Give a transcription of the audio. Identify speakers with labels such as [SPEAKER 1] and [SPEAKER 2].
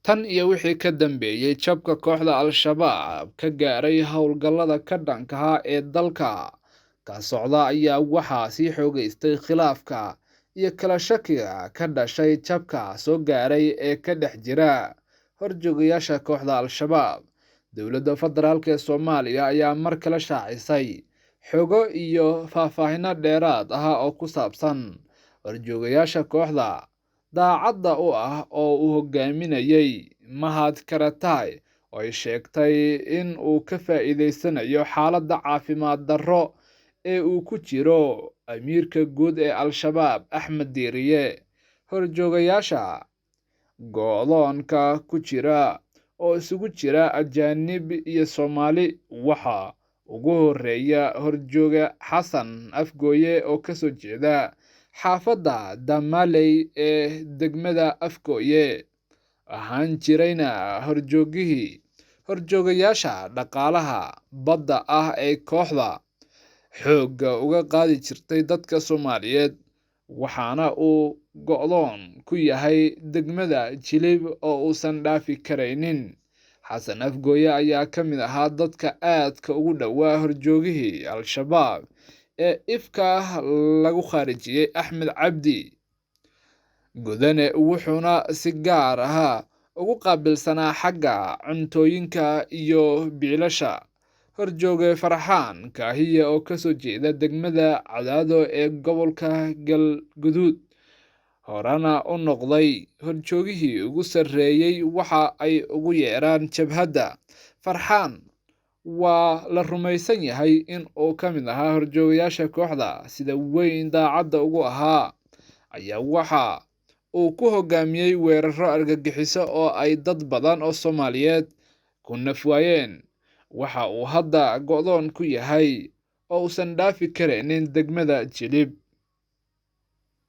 [SPEAKER 1] tan iyo wixii ka dambeeyay jabka kooxda Al-Shabaab ka gaaray howlgallada ka dhanka ah ee dalka ka socda ayaa waxaa sii xoogaystay khilaafka iyo kala shakiga ka dhashay jabka soo gaaray ee ka dhex jira horjoogayaasha kooxda Al-Shabaab. Dowladda Federaalk ee Soomaaliya ayaa mar kale shaacisay xogo iyo faahfaahin dheeraad ah oo ku saabsan horjoogayaasha kooxda daacadda u ah oo uu hogaaminayay Mahad Karatai oo ay sheegtay in uu ka faa'iideysanayo xaaladda caafimaad darro ee uu ku jiro amiirka guud ee Al-Shabaab Axmed Diiriye. Horjoogayaasha go'doonka ku jira oo isugu jira ajaanib iyo Soomaali waxaa ugu horeeya horjooga Xasan Afgooye oo kasoo jeeda xaafadda Damaley ee degmada Afgooye ahaan jirayna horjoogayaasha dhaqaalaha badda ah ee kooxda xoogga uga qaadi jirtay dadka Soomaaliyeed, waxaana uu go'doon ku yahay degmada Jilib oo uusan dhaafi karaynin. Xasan Afgooye ayaa ka mid ahaa dadka aadka ugu dhowaa horjoogihii Al-Shabaab ee ifka lagu khaarijiyay Axmed Cabdi Godane, wuxuuna si gaar ah ugu qaabilsanaa xagga cuntooyinka iyo biilasha. Horjooge Farxaan Kaahiye oo kasoo jeeda degmada Cadaado ee gobolka Galguduud, horena u noqday horjoogihii ugu sarreeyay waxa ay ugu yeeraan jabhadda. Farxaan waa la rumaysan yahay in uu ka mid ahaa horjoogayaasha kooxda sida weyn daacadda ugu ahaa, ayaa waxa uu ku hogaamiyey weeraro argagixiso oo ay dad badan oo Soomaaliyeed ku naf waayeen. Waxa uu hadda go'doon ku yahay oo uusan dhaafi karaynin degmada Jilib.